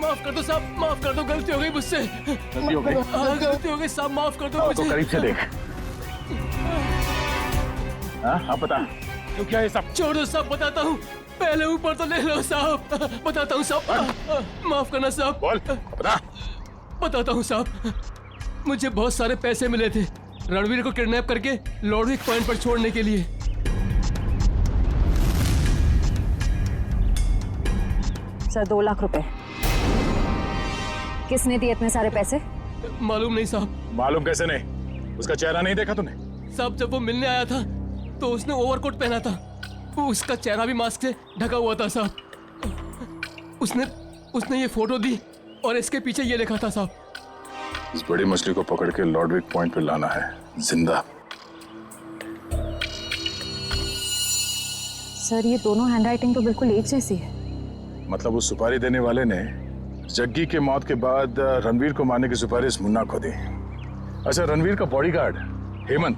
माफ कर दो साहब, माफ कर दो, गलती हो गई मुझसे। गलती हो गई? गलती हो गई साहब, माफ कर दो तो मुझे। करीब से देख। हाँ, अब बता क्यों किया ये सब? छोड़ दो साहब, बताता हूँ, पहले ऊपर तो ले लो साहब, बताता हूँ साहब, माफ करना साहब। बोल, बता। बताता हूँ साहब, मुझे बहुत सारे पैसे मिले थे रणवीर को किडनैप करके लॉर्डविक पॉइंट पर छोड़ने के लिए। सर 2 लाख रुपए। किसने दिए इतने सारे पैसे? मालूम नहीं साहब। मालूम कैसे नहीं? उसका चेहरा नहीं देखा तूने? साहब जब वो मिलने आया था तो उसने ओवरकोट पहना था, वो उसका चेहरा भी मास्क से ढका हुआ था साहब। उसने ये फोटो दी और इसके पीछे ये लिखा था साहब, इस बड़ी मछली को पकड़ के लॉर्डविक पॉइंट पे लाना है जिंदा। सर ये दोनों हैंडराइटिंग तो बिल्कुल एक जैसी है। मतलब उस सुपारी देने वाले ने जग्गी के मौत के बाद रणवीर को मारने की सुपारी मुन्ना को दी। अच्छा, रणवीर का बॉडीगार्ड हेमंत,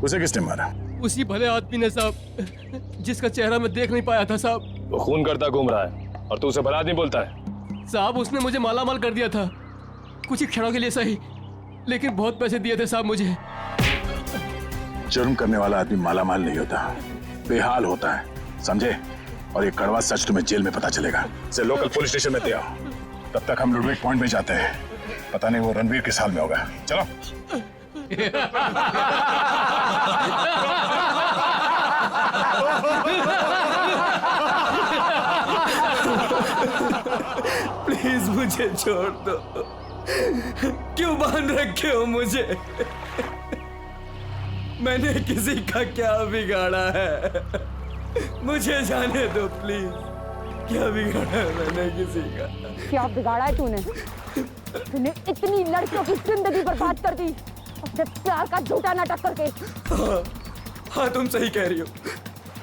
उसे किसने मारा? उसी भले आदमी ने साहब, जिसका चेहरा मैं देख नहीं पाया था साहब। वो खून करता घूम रहा है और तू उसे भला आदमी बोलता है? साहब उसने मुझे मालामाल कर दिया था, कुछ ही क्षणों के लिए सही, लेकिन बहुत पैसे दिए थे साहब मुझे। जुर्म करने वाला आदमी मालामाल नहीं होता, बेहाल होता है, समझे? और ये कड़वा सच तुम्हें जेल में पता चलेगा। से लोकल पुलिस स्टेशन में आओ, तब तक हम लॉर्डविक पॉइंट में जाते हैं। पता नहीं वो रणवीर किस हाल में होगा। चलो। प्लीज मुझे छोड़ दो, क्यों बांध रखे हो मुझे? मैंने किसी का क्या बिगाड़ा है? मुझे जाने दो प्लीज। क्या बिगाड़ा है मैंने किसी का? क्या बिगाड़ा है तूने? तूने इतनी लड़कियों की जिंदगी बर्बाद कर दी अपने प्यार का झूठा नाटक करके। हाँ तुम सही कह रही हो,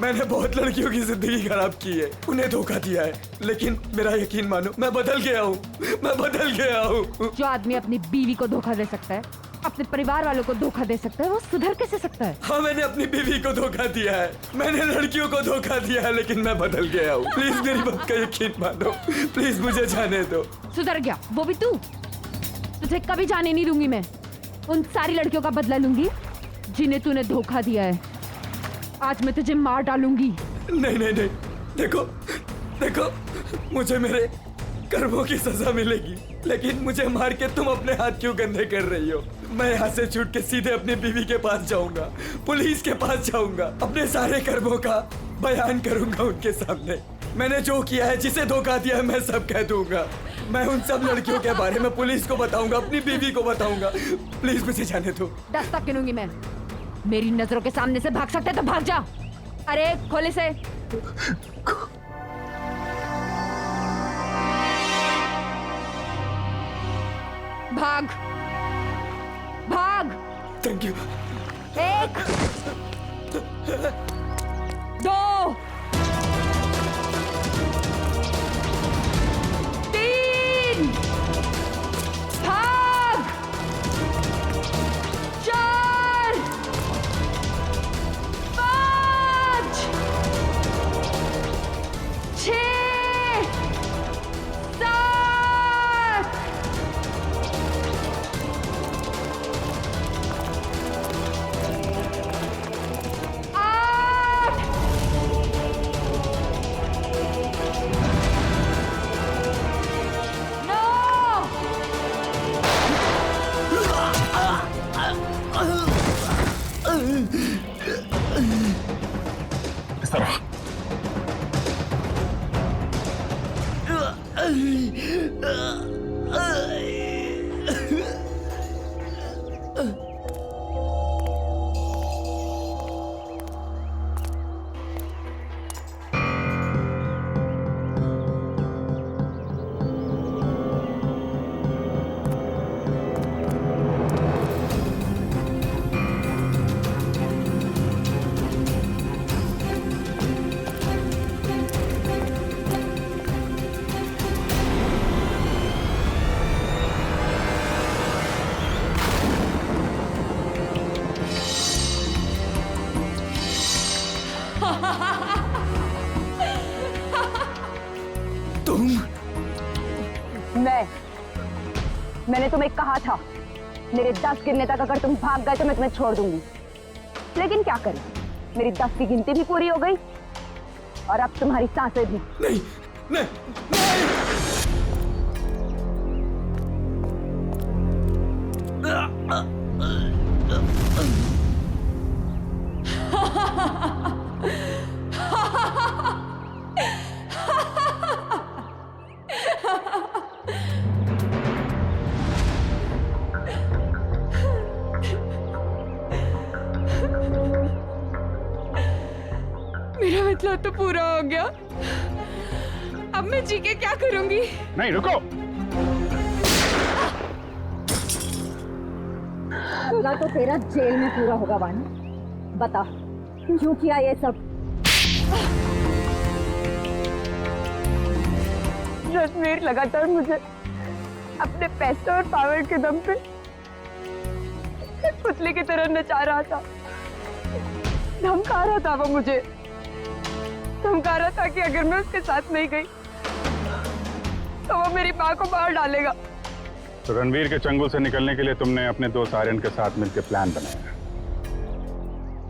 मैंने बहुत लड़कियों की जिंदगी खराब की है, उन्हें धोखा दिया है, लेकिन मेरा यकीन मानो मैं बदल गया हूँ, मैं बदल गया हूँ। जो आदमी अपनी बीवी को धोखा दे सकता है, अपने परिवार वालों को धोखा दे सकता है, वो सुधर कैसे सकता है? हाँ मैंने अपनी बीवी को धोखा दिया है, मैंने लड़कियों को धोखा दिया है, लेकिन मैं बदल गया हूँ। प्लीज मेरी बात का यकीन मानो, प्लीज मुझे जाने दो। सुधर गया वो भी तू? तुझे कभी जाने नहीं दूंगी मैं। उन सारी लड़कियों का बदला लूंगी जिन्हें तूने धोखा दिया है। आज मैं तुझे मार डालूंगी। नहीं नहीं नहीं, देखो देखो, मुझे मेरे कर्मों की सजा मिलेगी, लेकिन मुझे मार के तुम अपने हाथ क्यों गंदे कर रही हो? मैं यहाँ से छूट के सीधे अपनी बीवी के पास जाऊंगा, पुलिस के पास जाऊंगा, अपने सारे कर्मों का बयान करूंगा उनके सामने। मैंने जो किया है, जिसे धोखा दिया है, मैं सब कह दूंगा। मैं उन सब लड़कियों के बारे में पुलिस को बताऊंगा, अपनी बीवी को बताऊंगा। प्लीज मुझे जाने दो। दस्तक गिनूंगी मैं। मेरी नजरों के सामने से भाग सकते तो भाग जा। अरे खोले से। भाग भाग। Thank you. 1 2 3 भाग। 4 5 6 7 8 इस तरफ। तुम मैंने तुम्हें कहा था मेरे 10 गिनने तक अगर तुम भाग गए तो मैं तुम्हें छोड़ दूंगी, लेकिन क्या करें, मेरी 10 की गिनती भी पूरी हो गई और अब तुम्हारी सांसें भी। नहीं नहीं नहीं। मेरा मतलब तो पूरा हो गया। अब मैं जी के क्या करूंगी? नहीं रुको, बदला तो तेरा जेल में पूरा होगा वानी। बता क्यों किया ये सब? रणवीर लगातार मुझे अपने पैसे और पावर के दम पे पुतले की तरह नचा रहा था, धमका रहा था। वो मुझे धमका रहा था कि अगर मैं उसके साथ नहीं गई तो वो मेरी माँ को मार डालेगा। तो रणवीर के चंगुल से निकलने के लिए तुमने अपने दोस्त आर्यन के साथ मिलकर प्लान बनाया।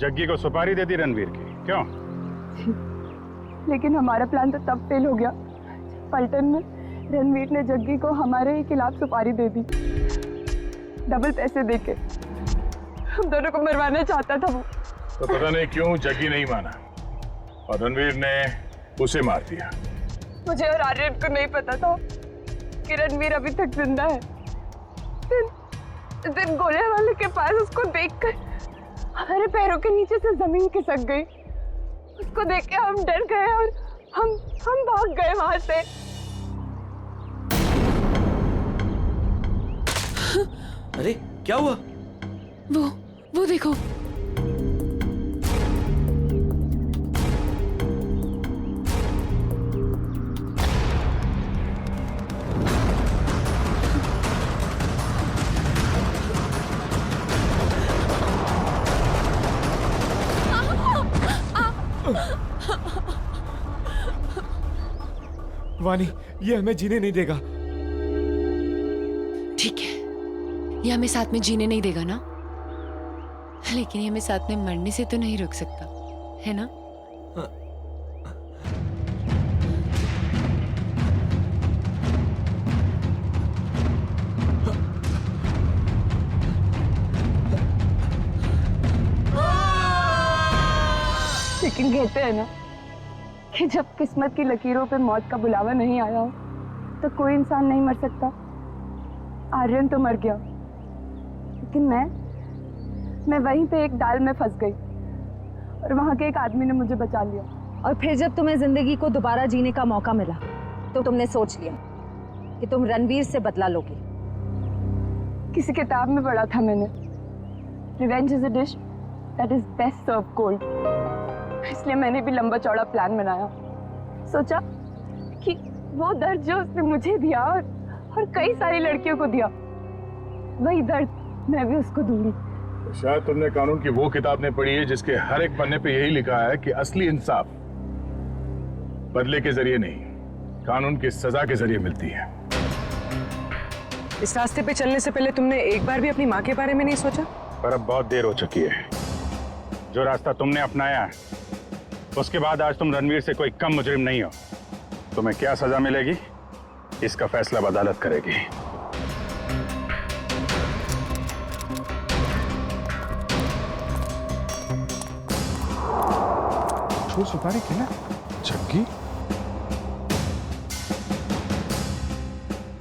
जग्गी को सुपारी दे दी रणवीर की, क्यों? लेकिन हमारा प्लान तो तब फेल हो गया पलटन में रणवीर ने जग्गी को हमारे ही खिलाफ सुपारी दे दी, डबल पैसे देके। हम दोनों को मरवाना चाहता था वो। तो पता नहीं क्यों जग्गी नहीं माना और रणवीर ने उसे मार दिया। मुझे और आर्यन को नहीं पता था कि रणवीर अभी तक जिंदा है। दिन गोले वाले के पास उसको देखकर हमारे पैरों के नीचे से जमीन खिसक गई। उसको देख के हम डर गए और हम भाग गए वहां से। अरे क्या हुआ? वो देखो। वानी, ये हमें जीने नहीं देगा। ठीक है, ये हमें साथ में जीने नहीं देगा ना, लेकिन ये हमें साथ में मरने से तो नहीं रोक सकता, है ना? लेकिन कहते हैं ना कि जब किस्मत की लकीरों पे मौत का बुलावा नहीं आया हो तो कोई इंसान नहीं मर सकता। आर्यन तो मर गया, लेकिन मैं वहीं पे एक डाल में फंस गई और वहां के एक आदमी ने मुझे बचा लिया। और फिर जब तुम्हें जिंदगी को दोबारा जीने का मौका मिला तो तुमने सोच लिया कि तुम रणवीर से बदला लोगी। किसी किताब में पढ़ा था मैंने, revenge is a dish that is best serve cold. इसलिए मैंने भी लंबा चौड़ा प्लान बनाया। सोचा कि वो दर्द जो उसने मुझे दिया और कई सारी लड़कियों को दिया, वही दर्द मैं भी उसको दूंगी। शायद तुमने कानून की वो किताब नहीं पढ़ी है जिसके हर एक पन्ने पे यही लिखा है कि असली इंसाफ बदले के जरिए नहीं, कानून की सजा के जरिए मिलती है। इस रास्ते पे चलने से पहले तुमने एक बार भी अपनी माँ के बारे में नहीं सोचा? पर अब बहुत देर हो चुकी है। जो रास्ता तुमने अपनाया उसके बाद आज तुम रणवीर से कोई कम मुजरिम नहीं हो। तुम्हें क्या सजा मिलेगी इसका फैसला अदालत करेगी। छू सुपारी खिला जग्गी?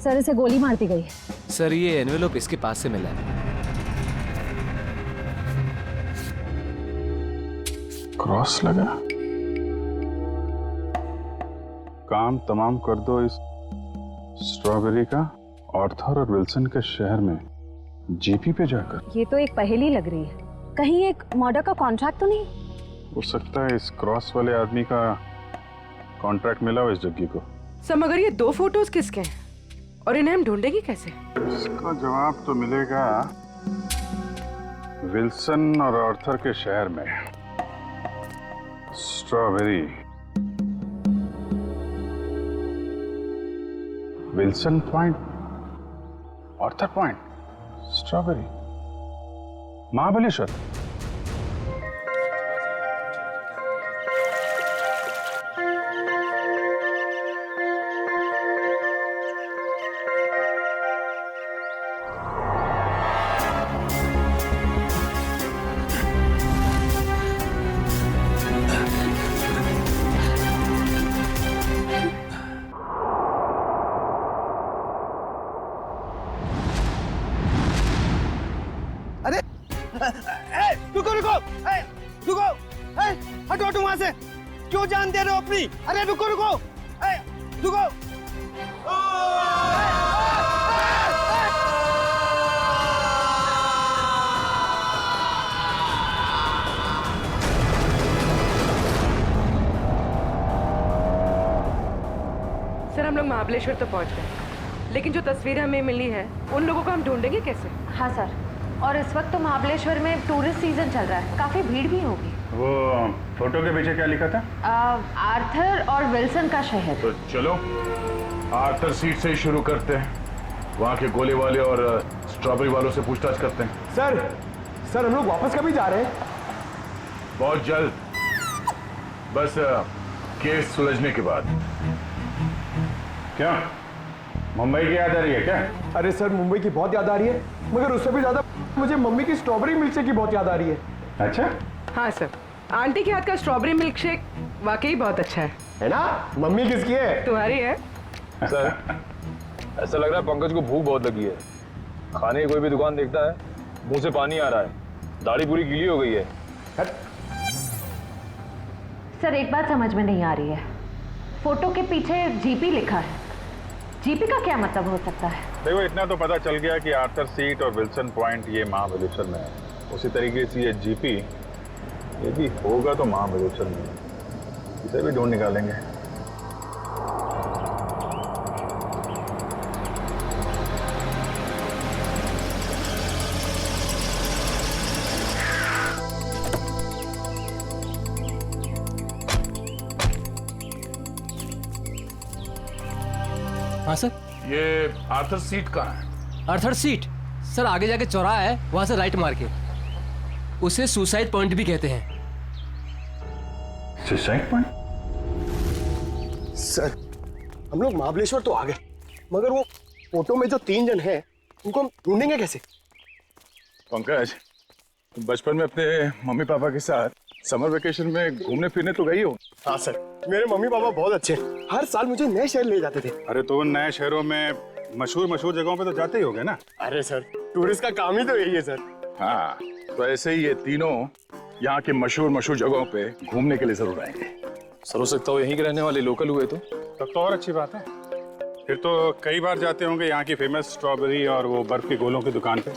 सर इसे गोली मार दी गई। सर ये एनवेलप इसके पास से मिला है। क्रॉस लगा। काम तमाम कर दो इस स्ट्रॉबेरी का आर्थर और विल्सन के शहर में जीपी पे जाकर। ये तो एक पहेली लग रही है, कहीं एक मर्डर का कॉन्ट्रैक्ट तो नहीं? हो सकता है इस क्रॉस वाले आदमी का कॉन्ट्रैक्ट मिला हो इस जग्गी को। सर मगर ये दो फोटोज किसके हैं और इन्हें हम ढूंढेंगे कैसे? इसका जवाब तो मिलेगा विल्सन और आर्थर के शहर में। Strawberry Wilson point, Arthur point, strawberry, Mahabaleshwar. रुको रुको, रुको, हटो हटो वहां से। क्यों जान दे रहे हो अपनी? अरे रुको रुको, रुको। सर हम लोग महाबलेश्वर तो पहुंच गए, लेकिन जो तस्वीरें हमें मिली है उन लोगों को हम ढूंढेंगे कैसे? हाँ सर, और इस वक्त तो महाबलेश्वर में टूरिस्ट सीजन चल रहा है, काफी भीड़ भी होगी। वो फोटो के पीछे क्या लिखा था? आर्थर और विल्सन का शहर। तो चलो आर्थर सीट से ही शुरू करते हैं। वहाँ के गोले वाले और स्ट्रॉबेरी वालों से पूछताछ करते हैं। सर हम लोग वापस कभी जा रहे हैं? बहुत जल्द, बस केस सुलझने के बाद। क्या मुंबई की याद आ रही है क्या? अरे सर मुंबई की बहुत याद आ रही है, मगर उससे भी ज्यादा मुझे मम्मी की स्ट्रॉबेरी मिल्क शेक की बहुत याद आ रही है। अच्छा, हाँ सर, आंटी के हाथ का स्ट्रॉबेरी मिल्क शेक वाकई बहुत अच्छा है ना? मम्मी किसकी है? तुम्हारी है। सर ऐसा लग रहा है पंकज को भूख बहुत लगी है। खाने की कोई भी दुकान देखता है मुंह से पानी आ रहा है, दाढ़ी पूरी गीली हो गई है। सर एक बात समझ में नहीं आ रही है, फोटो के पीछे जीपी लिखा है, जीपी का क्या मतलब हो सकता है? देखो इतना तो पता चल गया कि आर्थर सीट और विल्सन पॉइंट ये महाबलेश्वर में है। उसी तरीके से ये जीपी ये भी होगा तो महाबलेश्वर में, इसे भी ढूंढ निकालेंगे। हाँ सर। ये आर्थर सीट कहाँ है? आर्थर सीट सर आगे जाके चौराहा है, वहां से राइट मार के। उसे सुसाइड पॉइंट भी कहते हैं। Suicide point? सर हम लोग महाबलेश्वर तो आ गए, मगर वो फोटो में जो 3 जन हैं उनको हम ढूंढेंगे कैसे? पंकज, तुम बचपन में अपने मम्मी पापा के साथ समर वेकेशन में घूमने फिरने तो गई हो? हाँ सर, मेरे मम्मी पापा बहुत अच्छे हैं, हर साल मुझे नए शहर ले जाते थे। अरे तो उन नए शहरों में मशहूर जगहों पे तो जाते ही होगे ना? अरे सर टूरिस्ट का काम ही तो यही है सर। हाँ, तो ऐसे ही ये तीनों यहाँ के मशहूर जगहों पे घूमने के लिए जरूर आएंगे। सर हो सकता हो यहीं के रहने वाले लोकल हुए तो। तब तो और अच्छी बात है, फिर तो कई बार जाते होंगे यहाँ की फेमस स्ट्रॉबेरी और वो बर्फ के गोलों की दुकान पे।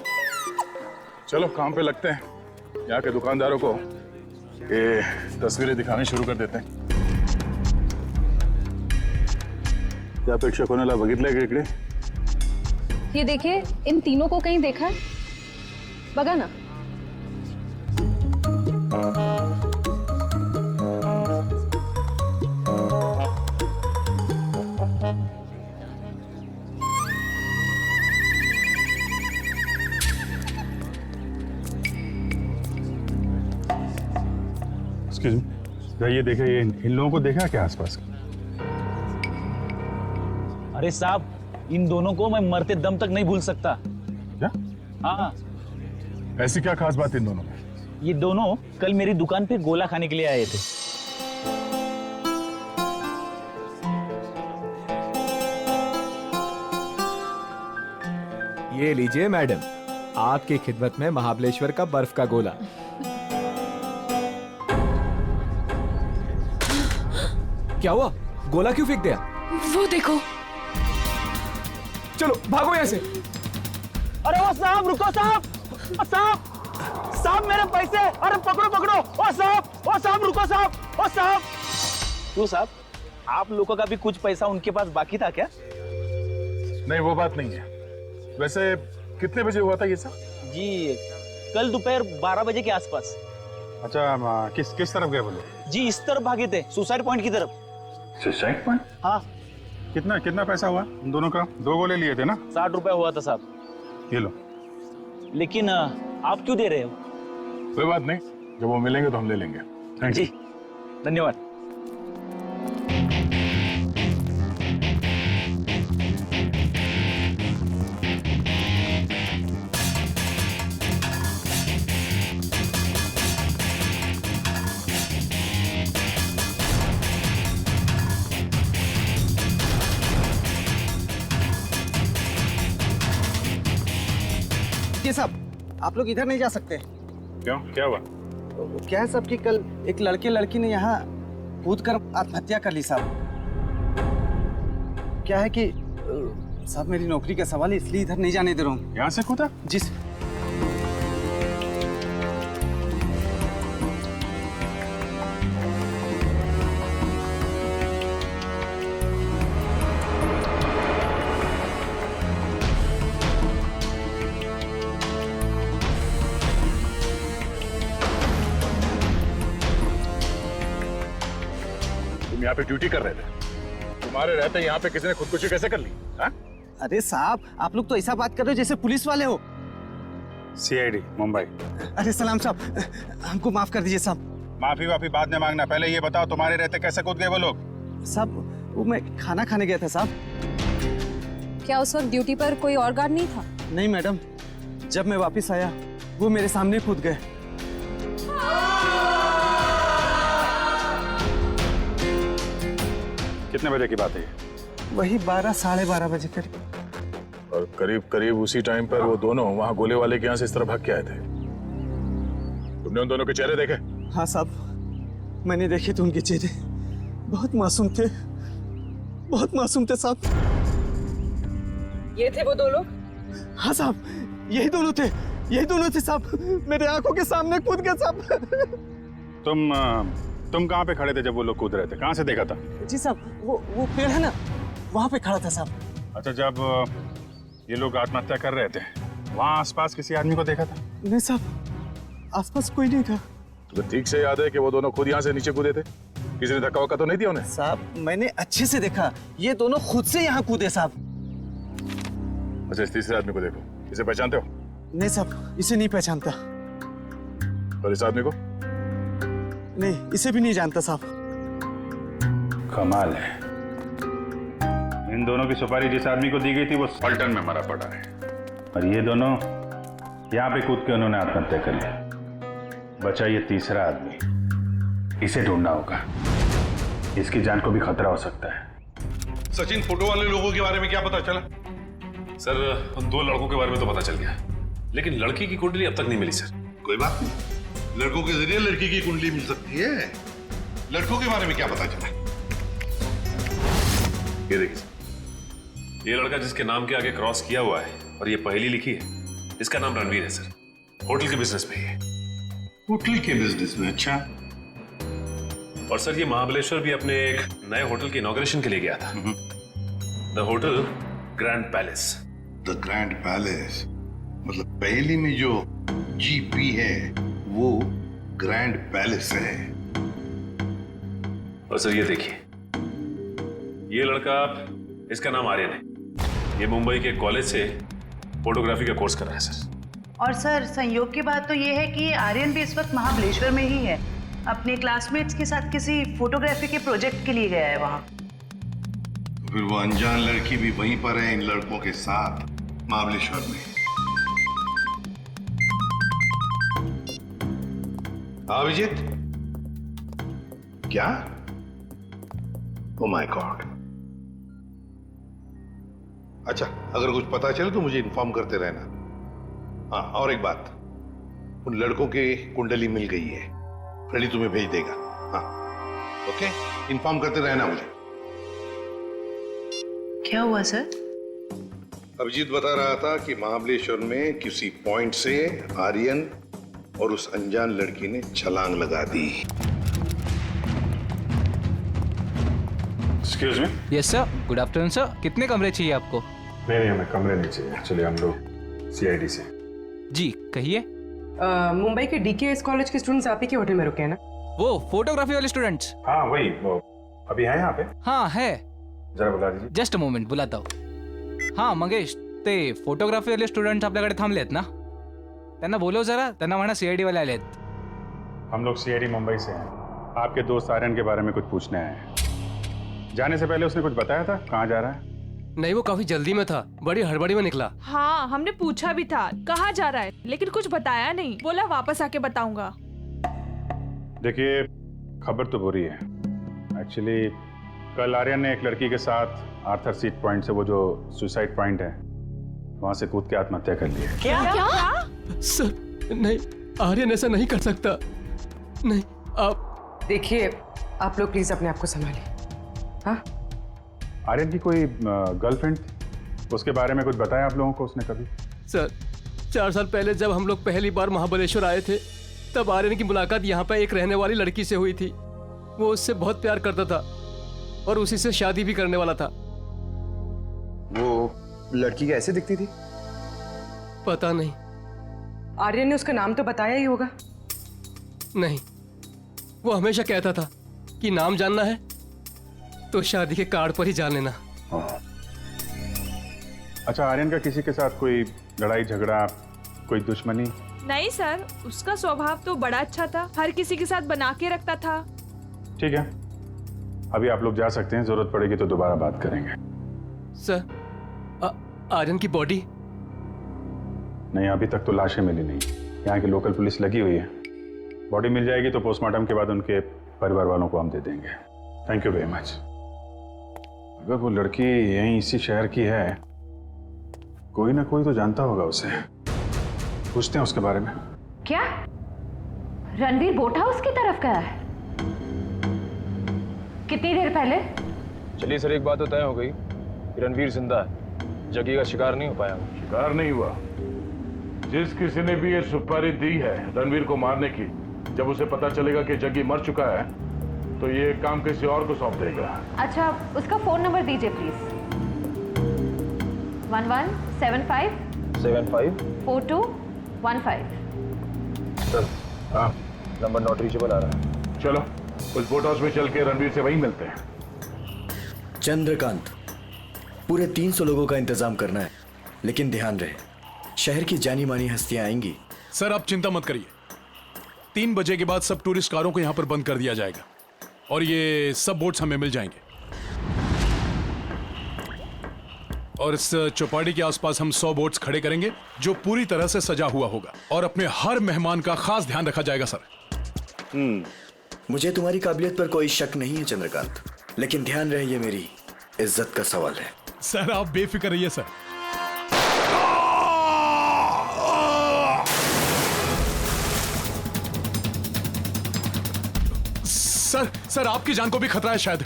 चलो काम पे लगते हैं, यहाँ के दुकानदारों को ये तस्वीरें दिखानी शुरू कर देते हैं। क्या अपेक्षा कोणाला बघितलंय का इकडे? ये देखिए, इन तीनों को कहीं देखा है? बघा ना। एक्सक्यूज मी, ये देखा, ये इन लोगों को देखा क्या आसपास? अरे साहब, इन दोनों को मैं मरते दम तक नहीं भूल सकता। क्या? हाँ, ऐसी क्या खास बात इन दोनों में? ये दोनों कल मेरी दुकान पे गोला खाने के लिए आए थे। ये लीजिए मैडम, आपकी खिदमत में महाबलेश्वर का बर्फ का गोला। क्या हुआ? गोला क्यों फेंक दिया? वो देखो। चलो भागो यहाँ से। अरे वो साहब, रुको साहब, साहब साहब मेरे पैसे, अरे पकड़ो पकड़ो, ओ साहब रुको साहब, ओ साहब। क्यों साहब, आप लोगों का भी कुछ पैसा उनके पास बाकी था क्या? नहीं, वो बात नहीं है। वैसे कितने बजे हुआ था ये सब? जी कल दोपहर 12 बजे के आसपास। अच्छा, किस तरफ गए बोलो? जी इस तरफ भागे थे, सुसाइड पॉइंट की तरफ। Suicide point? हाँ। कितना कितना पैसा हुआ उन दोनों का? 2 गोले लिए थे ना? 60 रुपए हुआ था साहब। ये लो। लेकिन आप क्यों दे रहे हो? कोई बात नहीं, जब वो मिलेंगे तो हम ले लेंगे। Thank you. जी धन्यवाद। ये साहब आप लोग इधर नहीं जा सकते। क्यों, क्या हुआ? क्या है साहब कि कल एक लड़की ने यहाँ कूद कर आत्महत्या कर ली साहब। क्या है कि साहब मेरी नौकरी का सवाल है, इसलिए इधर नहीं जाने दे रहा हूँ। यहाँ से कूदा? जी यहाँ पे ड्यूटी कर रहे थे, तुम्हारे रहते यहाँ पे किसी ने खुदकुशी कैसे कर ली? हा? अरे साहब आप लोग तो ऐसा बात कर रहे हो जैसे पुलिस वाले हो। CID मुंबई। अरे सलाम साहब, हमको माफ कर दीजिए साहब। माफी वाफी बाद में मांगना, पहले ये बताओ तुम्हारे रहते कैसे कूद गए वो लोग? साहब वो मैं खाना खाने गया था साहब। क्या उस वक्त ड्यूटी पर कोई और गार्ड नहीं था? नहीं मैडम, जब मैं वापस आया वो मेरे सामने कूद गए। कितने बजे की बात है ये? वही 12 साढ़े 12 बजे करीब। और करीब करीब उसी टाइम पर वो दोनों वहाँ गोले वाले के यहाँ से इस तरह भाग के आए थे। तुमने उन दोनों के चेहरे देखे? हाँ साहब मैंने देखे थे उनके चेहरे, बहुत मासूम थे, बहुत मासूम थे साहब। ये थे वो दो लोग? हाँ साहब यही दोनों थे, यही दोनों थे साहब, मेरे आंखों के सामने कूद गए साहब। तुम कहाँ पे खड़े थे जब वो लोग कूद रहे थे? कहाँ से देखा था? जी साहब वो पेड़ है ना, वहाँ पे खड़ा था साहब। अच्छा, जब ये लोग आत्महत्या कर रहे थे वहाँ आसपास किसी आदमी को देखा था? नहीं साहब आसपास कोई नहीं था। तुम्हें ठीक से याद है कि वो दोनों खुद यहाँ से नीचे कूदे थे? किसी ने धक्का वक्का तो नहीं दिया उन्हें? साहब मैंने अच्छे से देखा, ये दोनों खुद से यहाँ कूदे साहब। अच्छा, इस तीसरे आदमी को देखो, इसे पहचानते हो? नहीं साहब इसे नहीं पहचानता। और इस आदमी को? नहीं इसे भी नहीं जानता साहब। कमाल है, इन दोनों की सुपारी जिस आदमी को दी गई थी वो पलटन में मरा पड़ा है, और ये दोनों यहाँ पे कूद के उन्होंने आत्महत्या कर ली। बचा ये तीसरा आदमी, इसे ढूंढना होगा, इसकी जान को भी खतरा हो सकता है। सचिन, फोटो वाले लोगों के बारे में क्या पता चला? सर, उन 2 लड़कों के बारे में तो पता चल गया, लेकिन लड़की की कुंडली अब तक नहीं मिली सर। कोई बात नहीं, लड़कों के जरिए लड़की की कुंडली मिल सकती है। लड़कों के बारे में क्या पता चला? ये देखिए सर, ये लड़का जिसके नाम के आगे क्रॉस किया हुआ है और ये पहेली लिखी है, इसका नाम रणवीर है सर। होटल के बिजनेस में ही है। होटल के बिजनेस में? अच्छा। और सर ये महाबलेश्वर भी अपने एक नए होटल के इनॉग्रेशन के लिए गया था, the hotel grand palace. The grand palace मतलब पहेली में जो GP है वो ग्रैंड पैलेस है। और सर ये देखिए, ये लड़का, इसका नाम आर्यन है, ये मुंबई के कॉलेज से फोटोग्राफी का कोर्स कर रहा है सर। और सर संयोग की बात तो ये है कि आर्यन भी इस वक्त महाबलेश्वर में ही है, अपने क्लासमेट्स के साथ किसी फोटोग्राफी के प्रोजेक्ट के लिए गया है वहाँ। तो फिर वो अनजान लड़की भी वहीं पर है इन लड़कों के साथ महाबलेश्वर में। हाँ अभिजीत, क्या? Oh my God. अच्छा, अगर कुछ पता चले तो मुझे इन्फॉर्म करते रहना। हाँ, और एक बात, उन लड़कों की कुंडली मिल गई है, फ्रेडी तुम्हें भेज देगा। हाँ ओके, इन्फॉर्म करते रहना मुझे। क्या हुआ सर? अभिजीत बता रहा था कि महाबलेश्वर में किसी पॉइंट से आर्यन और उस अनजान लड़की ने छलांग लगा दी। Excuse me. Yes sir, good afternoon sir. कितने कमरे चाहिए आपको? नहीं, हमें कमरे नहीं चाहिए, एक्चुअली हम लोग CID से। जी कहिए। मुंबई के DKS कॉलेज के स्टूडेंट्स आप ही के होटल में रुके हैं ना? वो फोटोग्राफी वाले स्टूडेंट्स? हाँ वही, वो अभी है यहाँ पे? हाँ है। जरा बुला दीजिए। जस्ट अ मोमेंट बुलाता हूँ. हां मंगेश, ते फोटोग्राफी वाले स्टुडंट आपल्याकडे थांबलेत ना? त्यांना बोलव जरा, त्यांना म्हणा सीआयडी वाले आलेत. हम लोग सीआईडी मुंबई से हैं. आपके दोस्त आर्यन के बारे में कुछ पूछने आए हैं. जाने से पहले उसने कुछ बताया था कहाँ जा रहा है? नहीं, वो काफी जल्दी में था, बड़ी हड़बड़ी में निकला. हाँ, हमने पूछा भी था कहाँ जा रहा है, लेकिन कुछ बताया नहीं. बोला वापस आके बताऊंगा. देखिए, खबर तो बुरी है. एक्चुअली कल आर्यन ने एक लड़की के साथ आर्थर सीट पॉइंट से, वो जो सुसाइड पॉइंट है, वहां से कूद के आत्महत्या कर ली है. क्या? सर नहीं, आर्यन ऐसा नहीं कर सकता. नहीं, आप देखिए, आप लोग प्लीज अपने आप को संभालिए. हाँ, आर्यन की कोई गर्लफ्रेंड थी, उसके बारे में कुछ बताया आप लोगों को उसने कभी? सर 4 साल पहले जब हम लोग पहली बार महाबलेश्वर आए थे, तब आर्यन की मुलाकात यहाँ पर एक रहने वाली लड़की से हुई थी. वो उससे बहुत प्यार करता था और उसी से शादी भी करने वाला था. वो लड़की कैसे दिखती थी? पता नहीं. आर्यन ने उसका नाम तो बताया ही होगा. नहीं, वो हमेशा कहता था कि नाम जानना है तो शादी के कार्ड पर ही जान लेना. अच्छा, आर्यन का किसी के साथ कोई लड़ाई झगड़ा, कोई दुश्मनी? नहीं सर, उसका स्वभाव तो बड़ा अच्छा था, हर किसी के साथ बना के रखता था. ठीक है, अभी आप लोग जा सकते हैं. जरूरत पड़ेगी तो दोबारा बात करेंगे. सर, आर्यन की बॉडी? नहीं, अभी तक तो लाशें मिली नहीं. यहाँ की लोकल पुलिस लगी हुई है. बॉडी मिल जाएगी तो पोस्टमार्टम के बाद उनके परिवार वालों को हम दे देंगे. Thank you very much. अगर वो लड़की यहीं इसी शहर की है, कोई ना कोई तो जानता होगा उसे. पूछते हैं उसके बारे में. क्या रणवीर बोट हाउस की तरफ गया है? कितनी देर पहले? चलिए सर, एक बात तो तय हो गई, रणवीर जिंदा है. जग्गी का शिकार नहीं हो पाया. शिकार नहीं हुआ. जिस किसी ने भी ये सुपारी दी है रणवीर को मारने की, जब उसे पता चलेगा कि जग्गी मर चुका है, तो ये काम किसी और को सौंप देगा. अच्छा, उसका फोन नंबर दीजिए प्लीज. 1175 4215. सर, हाँ, नंबर नॉट रीचेबल आ रहा है. चलो उस बोट हाउस में चल के रणवीर से वहीं मिलते हैं. चंद्रकांत, पूरे 300 लोगों का इंतजाम करना है, लेकिन ध्यान रहे शहर की जानी मानी हस्तियां आएंगी. सर आप चिंता मत करिए, 3 बजे के बाद सब टूरिस्ट कारों को यहाँ पर बंद कर दिया जाएगा और ये सब बोट्स हमें मिल जाएंगे. और इस चौपाटी के आसपास हम 100 बोट्स खड़े करेंगे जो पूरी तरह से सजा हुआ होगा और अपने हर मेहमान का खास ध्यान रखा जाएगा. सर मुझे तुम्हारी काबिलियत पर कोई शक नहीं है चंद्रकांत, लेकिन ध्यान रहे ये मेरी इज्जत का सवाल है. सर आप बेफिक्र रहिए. सर सर सर आपकी जान को भी खतरा है शायद.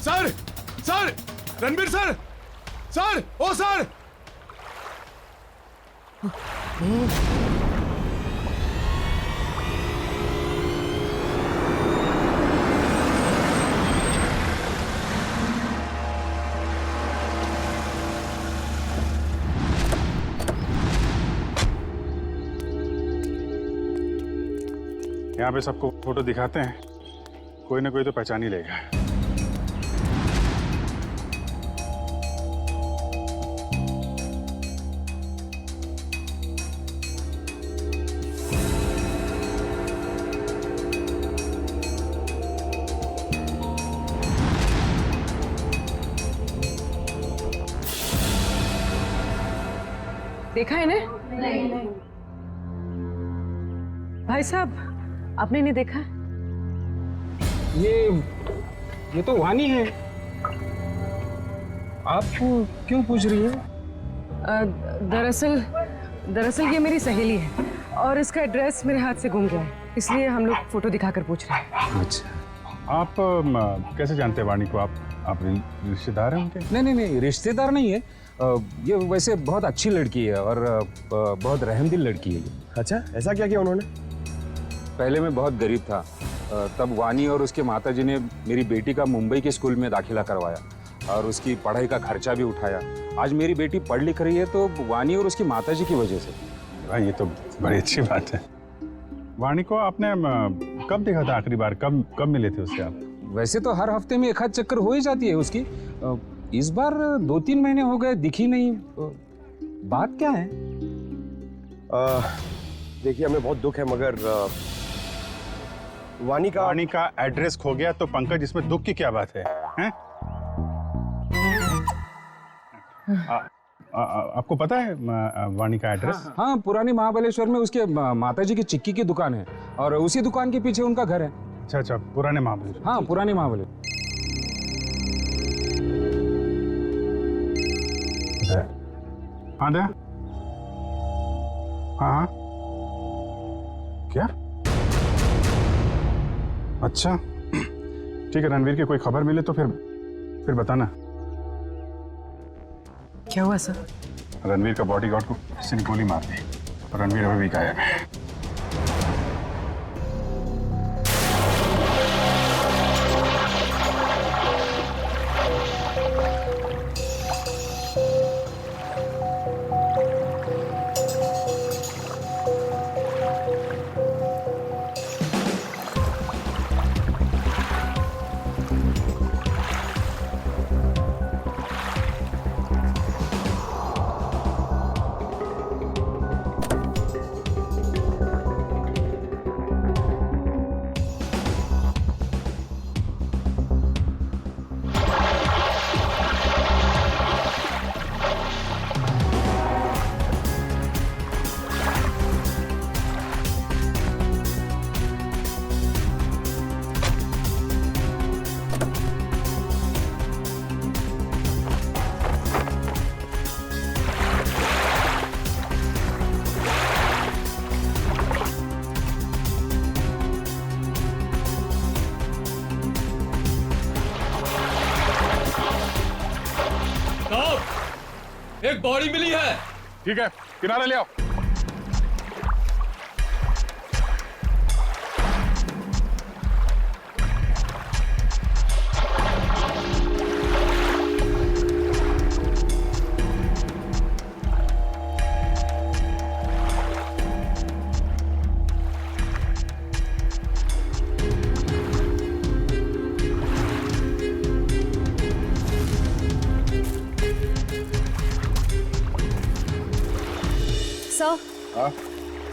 Sir sir Ranbir sir sir ओ सर. यहाँ पे सबको फोटो दिखाते हैं, कोई ना कोई तो पहचान ही लेगा. देखा है ने? नहीं। भाई साहब, आपने नहीं देखा? ये तो वानी है. आप क्यों पूछ रही है? दरअसल ये मेरी सहेली है और इसका एड्रेस मेरे हाथ से गुम गया है, इसलिए हम लोग फोटो दिखाकर पूछ रहे हैं. अच्छा, आप कैसे जानते हैं वाणी को? आप रिश्तेदार हैं उनके? नहीं, रिश्तेदार नहीं है. ये वैसे बहुत अच्छी लड़की है और बहुत रहमदिल लड़की है. अच्छा, ऐसा क्या किया उन्होंने? पहले मैं बहुत गरीब था, तब वानी और उसके माताजी ने मेरी बेटी का मुंबई के स्कूल में दाखिला करवाया और उसकी पढ़ाई का खर्चा भी उठाया। आज मेरी बेटी पढ़ लिख रही है तो वानी और उसकी माताजी की वजह से। भाई ये तो बड़ी अच्छी बात है। वानी को आपने कब देखा था आखिरी बार? कब मिले थे उससे आप? वैसे तो हर हफ्ते में एक आध चक्कर हो ही जाती है उसकी। इस बार 2-3 महीने हो गए, दिखी नहीं। बात क्या है? देखिए हमें बहुत दुख है मगर वानी का एड्रेस खो गया तो पंकज इसमें दुख की क्या बात है, हैं? आपको पता है वानी का एड्रेस? हाँ, पुरानी महाबलेश्वर में उसके माताजी की चिक्की की दुकान है और उसी दुकान के पीछे उनका घर है। अच्छा, पुराने महाबलेश्वर। हाँ, पुराने महाबलेश्वर। हाँ दया, हाँ क्या? अच्छा ठीक है, रणवीर की कोई खबर मिले तो फिर बताना। क्या हुआ सर? रणवीर का बॉडीगार्ड को किसी ने गोली मार दी और रणवीर अभी भी गायब है। एक बॉडी मिली है। ठीक है, किनारे ले आओ।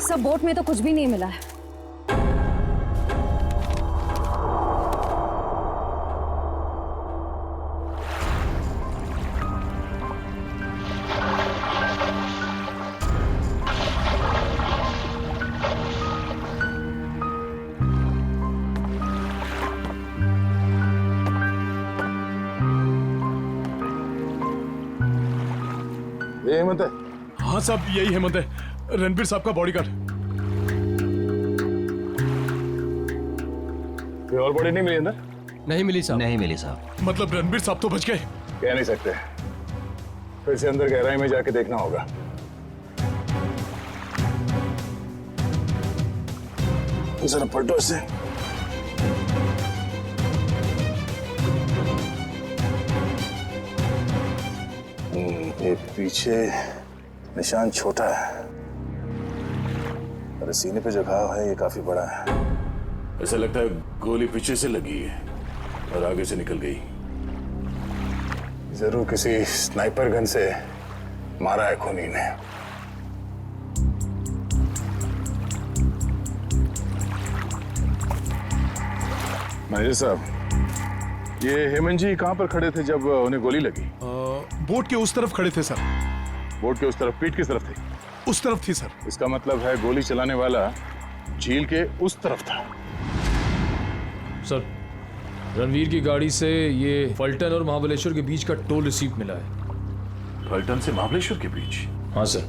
सर बोट में तो कुछ भी नहीं मिला है। ये हेमंत है? हाँ साहब, यही हेमंत है, रणबीर साहब का बॉडीगार्ड। कोई और बॉडी नहीं मिली अंदर? नहीं मिली साहब। नहीं मिली साहब। मतलब रणबीर साहब तो बच गए? कह नहीं सकते, फिर से अंदर गहराई में जाके देखना होगा। जरा पलटो इसे। ये पीछे निशान छोटा है और सीने पे जो घाव है ये काफी बड़ा है। ऐसा लगता है गोली पीछे से लगी है और आगे से निकल गई। जरूर किसी स्नाइपर गन से मारा है खूनी ने। मैनेजर साहब, ये हेमंत जी कहाँ पर खड़े थे जब उन्हें गोली लगी? बोट के उस तरफ खड़े थे सर। बोट के उस तरफ? पीठ किस तरफ थी? उस तरफ थी सर। इसका मतलब है गोली चलाने वाला झील के उस तरफ था। सर, रणवीर की गाड़ी से ये फल्टन और महाबलेश्वर के बीच का टोल रिसीप्ट मिला है। फल्टन से महाबलेश्वर के बीच? हाँ सर।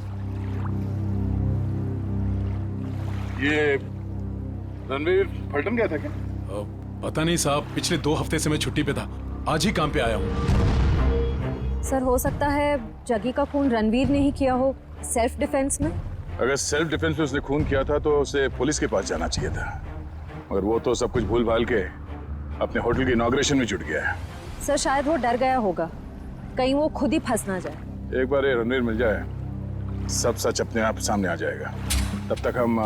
ये रणवीर फल्टन गया था क्या? पता नहीं साहब, पिछले 2 हफ्ते से मैं छुट्टी पे था, आज ही काम पे आया हूँ। सर हो सकता है जगी का खून रणवीर ने ही किया हो, सेल्फ डिफेंस में। अगर सेल्फ डिफेंस में उसने खून किया था तो उसे पुलिस के पास जाना चाहिए था। और वो तो सब कुछ भूल भाल के अपने होटल की इनॉग्रेशन में जुट गया है। सर शायद वो डर गया होगा, कहीं वो खुद ही फंस ना जाए। एक बार ये रणवीर मिल जाए, सब सच अपने आप सामने आ जाएगा। तब तक हम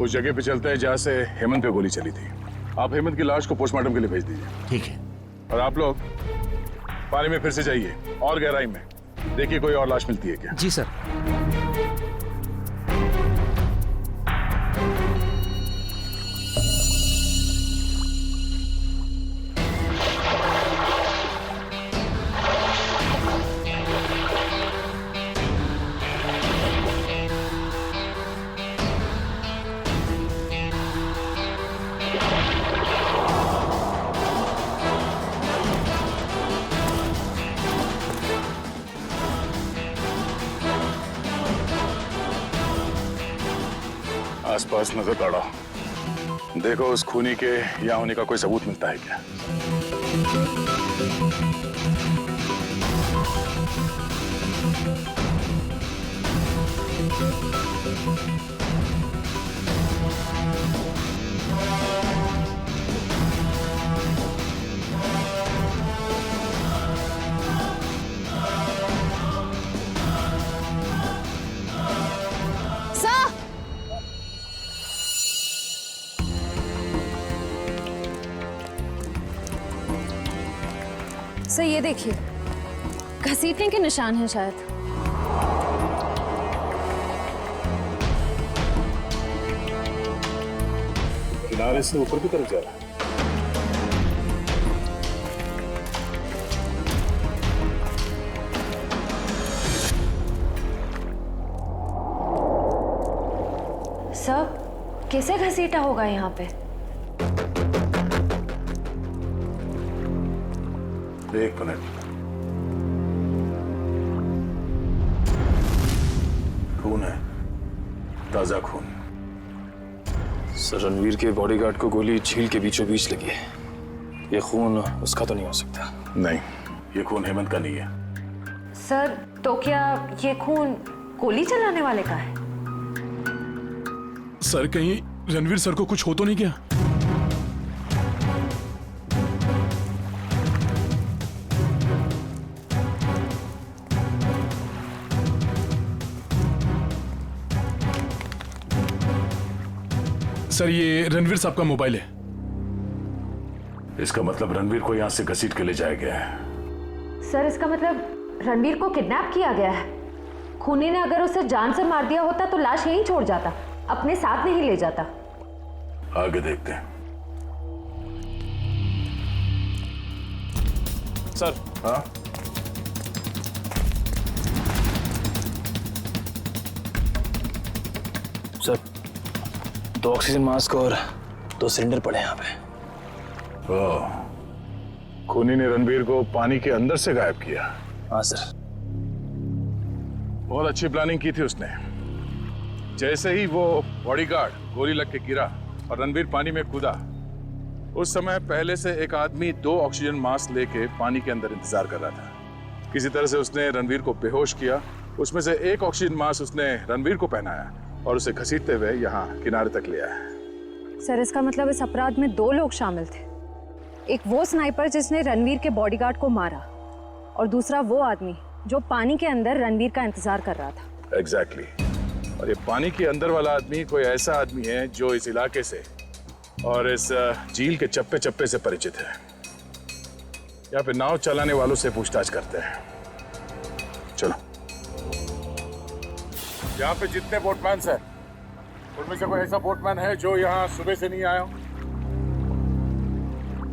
उस जगह पे चलते हैं जहाँ से हेमंत पे गोली चली थी। आप हेमंत की लाश को पोस्टमार्टम के लिए भेज दीजिए। ठीक है। और आप लोग पानी में फिर से जाइए और गहराई में, देखिए कोई और लाश मिलती है क्या। जी सर। आसपास नजर दौड़ाओ, देखो उस खूनी के यहाँ होने का कोई सबूत मिलता है क्या। सर ये देखिए, घसीटने के निशान हैं शायद। किनारे से ऊपर की तरफ जा रहा है। सर कैसे घसीटा होगा यहाँ पे? एक मिनट, खून है, ताजा खून। सर रणवीर के बॉडीगार्ड को गोली झील के बीचों बीच लगी है। ये खून उसका तो नहीं हो सकता। नहीं, ये खून हेमंत का नहीं है। सर तो क्या ये खून गोली चलाने वाले का है? सर कहीं रणवीर सर को कुछ हो तो नहीं गया? सर ये रणवीर साहब का मोबाइल है। इसका मतलब रणवीर को यहां से घसीट के ले जाया गया है। सर इसका मतलब रणवीर को किडनैप किया गया है। खूनी ने अगर उसे जान से मार दिया होता तो लाश यहीं छोड़ जाता, अपने साथ नहीं ले जाता। आगे देखते हैं। सर। हाँ? सर 2 ऑक्सीजन मास्क और 2 सिलेंडर पड़े यहाँ पे। ओह, खूनी ने रणवीर को पानी के अंदर से गायब किया। हाँ सर। बहुत अच्छी प्लानिंग की थी उसने। जैसे ही वो बॉडीगार्ड गोली लग के गिरा और रणवीर पानी में कूदा, उस समय पहले से एक आदमी 2 ऑक्सीजन मास्क लेके पानी के अंदर इंतजार कर रहा था। किसी तरह से उसने रणवीर को बेहोश किया। उसमें से एक ऑक्सीजन मास्क उसने रणवीर को पहनाया और उसे घसीटते हुए यहाँ किनारे तक ले आया। सर इसका मतलब इस अपराध में 2 लोग शामिल थे। एक वो स्नाइपर जिसने रणवीर के बॉडीगार्ड को मारा और दूसरा वो आदमी जो पानी के अंदर रणवीर का इंतजार कर रहा था। एग्जैक्टली। और ये पानी के अंदर वाला आदमी कोई ऐसा आदमी है जो इस इलाके से और इस झील के चप्पे चप्पे से परिचित है। यहाँ पे नाव चलाने वालों से पूछताछ करते हैं। चलो। यहाँ पे जितने बोटमैन हैं, उनमें से कोई ऐसा बोटमैन है जो यहाँ सुबह से नहीं आया हो?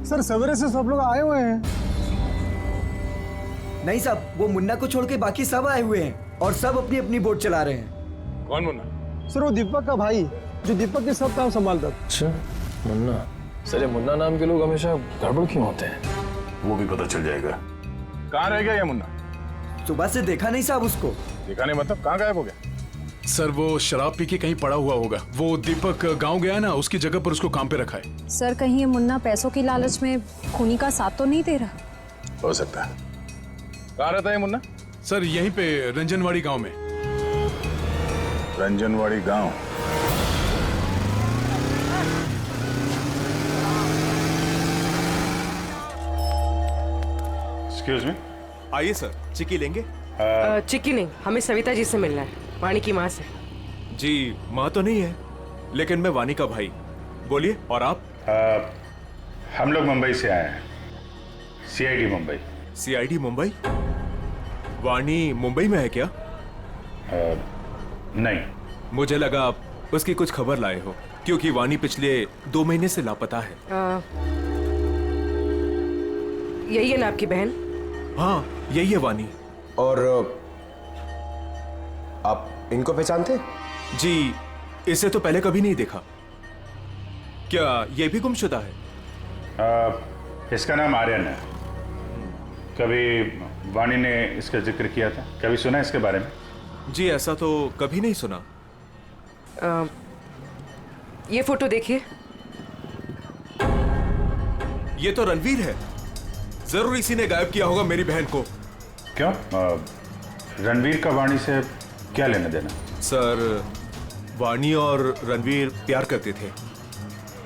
सर सवेरे से सब लोग आए हुए हैं। नहीं साहब, वो मुन्ना को छोड़ के बाकी सब आए हुए हैं और सब अपनी अपनी बोट चला रहे हैं। कौन मुन्ना? सर वो दीपक का भाई, जो दीपक के सब काम संभालता। अच्छा मुन्ना। सर ये मुन्ना नाम के लोग हमेशा गड़बड़ क्यों होते हैं? वो भी पता चल जाएगा। कहाँ रह गया ये मुन्ना? सुबह से देखा नहीं साहब उसको। देखा नहीं मतलब कहाँ गायब हो गया? सर वो शराब पी के कहीं पड़ा हुआ होगा। वो दीपक गांव गया ना, उसकी जगह पर उसको काम पे रखा है। सर कहीं ये मुन्ना पैसों की लालच में खूनी का साथ तो नहीं दे रहा? हो सकता है। कहाँ रहता है मुन्ना? सर यहीं पे रंजनवाड़ी गांव में। रंजनवाड़ी गांव? Excuse me. आइए सर, चिक्की लेंगे? चिक्की नहीं, हमें सविता जी से मिलना है, वाणी की माँ से। जी माँ तो नहीं है, लेकिन मैं वाणी का भाई। बोलिए। और आप? हम लोग मुंबई से आए हैं, सीआईडी मुंबई। सीआईडी मुंबई? वाणी मुंबई में है क्या? नहीं। मुझे लगा आप उसकी कुछ खबर लाए हो, क्योंकि वाणी पिछले 2 महीने से लापता है। यही है ना आपकी बहन? हाँ, यही है वाणी। और आप इनको पहचानते? जी, इसे तो पहले कभी नहीं देखा। क्या ये भी गुमशुदा है? इसका नाम आर्यन है। कभी वाणी ने इसका जिक्र किया था? कभी सुना इसके बारे में? जी ऐसा तो कभी नहीं सुना। ये फोटो देखिए। ये तो रणवीर है। जरूर इसी ने गायब किया होगा मेरी बहन को। क्यों? रणवीर का वाणी से क्या लेना देना? सर, वाणी और रणवीर प्यार करते थे,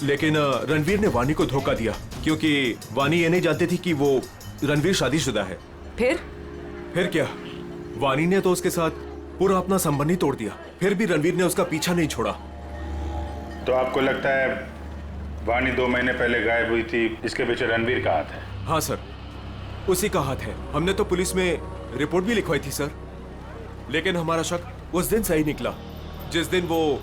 लेकिन रणवीर ने वाणी को धोखा दिया, क्योंकि वाणी ये नहीं जानती थी कि वो रणवीर शादीशुदा है। फिर क्या? वाणी ने तो उसके साथ पूरा अपना संबंध ही तोड़ दिया। फिर भी रणवीर ने उसका पीछा नहीं छोड़ा। तो आपको लगता है वाणी 2 महीने पहले गायब हुई थी, इसके पीछे रणवीर का हाथ है? हाँ सर, उसी का हाथ है। हमने तो पुलिस में रिपोर्ट भी लिखवाई थी सर, लेकिन हमारा शक उस दिन सही निकला जिस दिन वो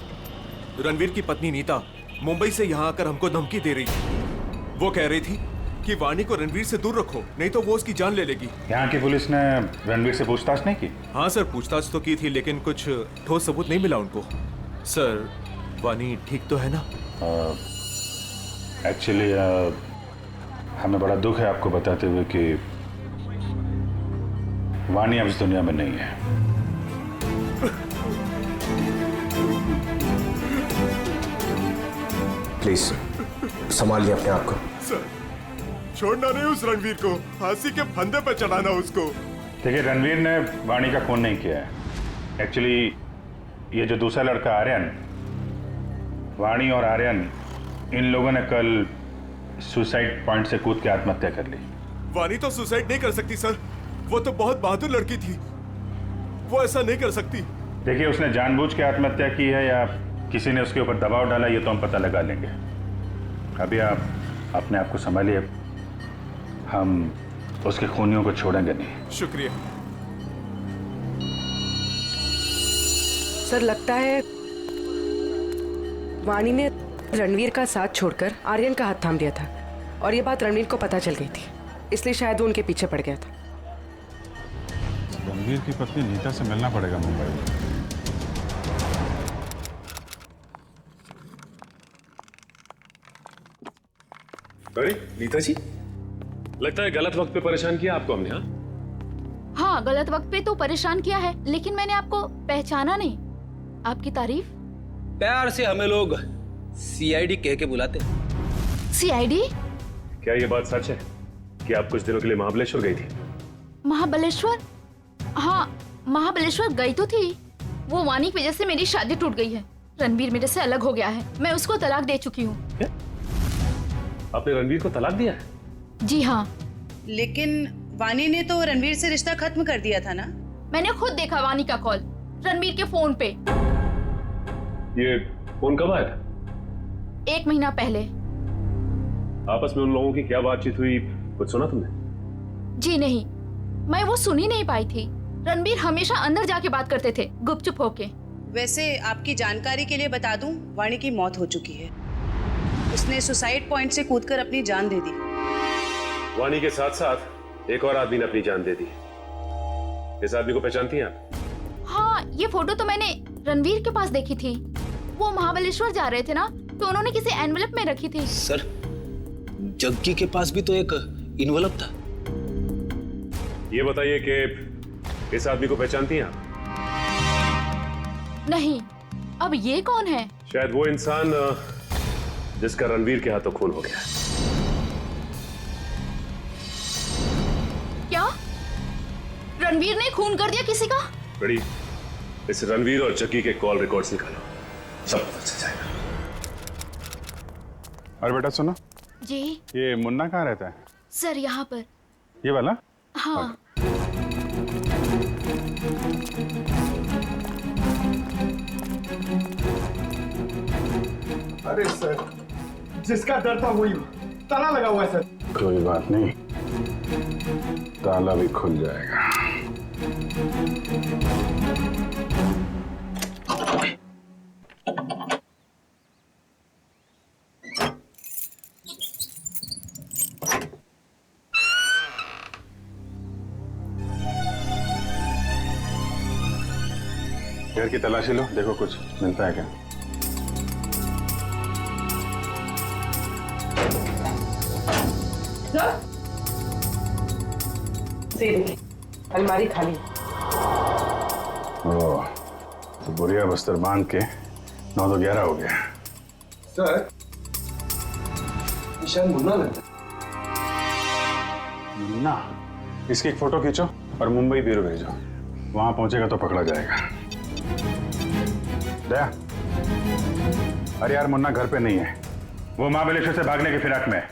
रणवीर की पत्नी नीता मुंबई से यहाँ आकर हमको धमकी दे रही थी। वो कह रही थी कि वाणी को रणवीर से दूर रखो, नहीं तो वो उसकी जान ले लेगी। यहाँ की पुलिस ने रणवीर से पूछताछ नहीं की? हाँ सर, पूछताछ तो की थी, लेकिन कुछ ठोस सबूत नहीं मिला उनको। सर, वाणी ठीक तो है ना? एक्चुअली हमें बड़ा दुख है आपको बताते हुए कि वाणी अब इस दुनिया में नहीं है। प्लीज संभालिए अपने आप को। सर, छोड़ना नहीं उस रणवीर को, फांसी के फंदे पर चढ़ाना उसको। देखिए, रणवीर ने वाणी का खून नहीं किया है। एक्चुअली ये जो दूसरा लड़का आर्यन, वाणी और आर्यन, इन लोगों ने कल सुसाइड पॉइंट से कूद के आत्महत्या कर ली। वाणी तो सुसाइड नहीं कर सकती सर, वो तो बहुत बहादुर लड़की थी, वो ऐसा नहीं कर सकती। देखिए, उसने जानबूझ के आत्महत्या की है या किसी ने उसके ऊपर दबाव डाला, ये तो हम पता लगा लेंगे। अभी आप अपने आप को संभालिए, हम उसके खूनियों को छोड़ेंगे नहीं। शुक्रिया सर। लगता है वाणी ने रणवीर का साथ छोड़कर आर्यन का हाथ थाम दिया था, और ये बात रणवीर को पता चल गई थी, इसलिए शायद वो उनके पीछे पड़ गया था। रणवीर की पत्नी नीता से मिलना पड़ेगा मुंबई में। अरे नीता जी, लगता है गलत वक्त पे परेशान किया आपको हमने। हाँ, गलत वक्त पे तो परेशान किया है, लेकिन मैंने आपको पहचाना नहीं। आपकी तारीफ? प्यार से हमें लोग सीआईडी कह के बुलाते। सीआईडी? क्या ये बात सच है कि आप कुछ दिनों के लिए महाबलेश्वर गई थी? महाबलेश्वर? हाँ, महाबलेश्वर गई तो थी। वो वाणी की वजह से मेरी शादी टूट गई है। रणवीर मेरे से अलग हो गया है, मैं उसको तलाक दे चुकी हूँ। आपने रणवीर को तलाक दिया है? जी हाँ। लेकिन वाणी ने तो रणवीर से रिश्ता खत्म कर दिया था ना? मैंने खुद देखा वाणी का कॉल रणवीर के फोन पे। ये फोन कब आया था? 1 महीना पहले। आपस में उन लोगों की क्या बातचीत हुई, कुछ सुना तुमने? जी नहीं, मैं वो सुन ही नहीं पाई थी। रणवीर हमेशा अंदर जाके बात करते थे, गुपचुप होके। वैसे आपकी जानकारी के लिए बता दूं, वाणी की मौत हो चुकी है। उसने सुसाइड पॉइंट से कूदकर अपनी जान दे दी। वाणी के साथ साथ एक और आदमी ने अपनी जान दे दी। इस आदमी को पहचानती हैं आप? हाँ, ये फोटो तो मैंने रणवीर के पास देखी थी। वो महाबलेश्वर जा रहे थे ना, तो उन्होंने किसी एनवेलप में रखी थी। सर, जग्गी के पास भी तो एक इन्वेलप था। ये बताइए कि इस आदमी को पहचानती हैं आप? नहीं। अब ये कौन है? शायद वो इंसान जिसका रणवीर के हाथों खून हो गया। क्या रणवीर ने खून कर दिया किसी का? बड़ी, इस रणवीर और जग्गी के कॉल रिकॉर्ड्स निकालो, सब पता चल जाएगा। और बेटा सुनो जी। ये मुन्ना कहाँ रहता है? सर यहाँ पर। ये वाला? हाँ। अरे सर, जिसका डर था वही ताला लगा हुआ है सर। कोई बात नहीं, ताला भी खुल जाएगा। घर की तलाशी लो, देखो कुछ मिलता है क्या। अलमारी खाली। ओह, तो बुढ़िया बस्तर बांध के 9 तो 11 हो गया। सर, ईशान मुन्ना लगता है। मुन्ना, इसकी एक फोटो खींचो और मुंबई ब्यूरो भेजो, वहां पहुंचेगा तो पकड़ा जाएगा। दया, अरे यार मुन्ना घर पे नहीं है, वो महाबलेश्वर से भागने की फिराक में है।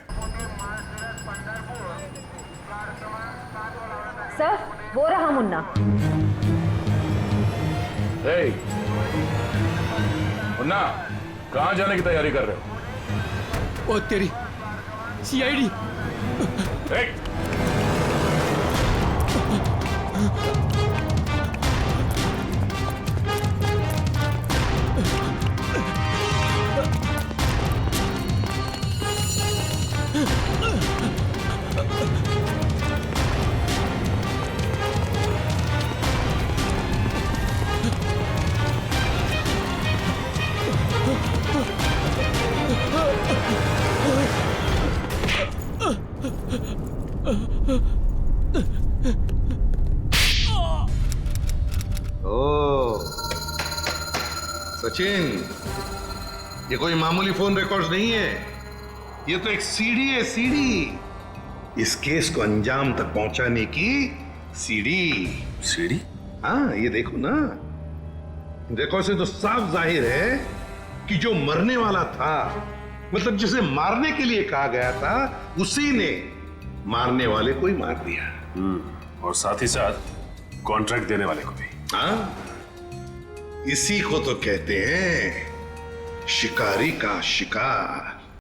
सर, वो रहा मुन्ना। हे, मुन्ना, कहाँ जाने की तैयारी कर रहे हो? ओ तेरी सीआईडी। ओ, सचिन, ये कोई मामूली फोन रिकॉर्ड्स नहीं है, ये तो एक सीडी है, सीडी। इस केस को अंजाम तक पहुंचाने की सीडी। सीडी? हाँ, ये देखो ना, देखो से तो साफ जाहिर है कि जो मरने वाला था, मतलब जिसे मारने के लिए कहा गया था, उसी ने मारने वाले को ही मार दिया। और साथ ही साथ कॉन्ट्रैक्ट देने वाले को भी। हाँ, इसी को तो कहते हैं शिकारी का शिकार।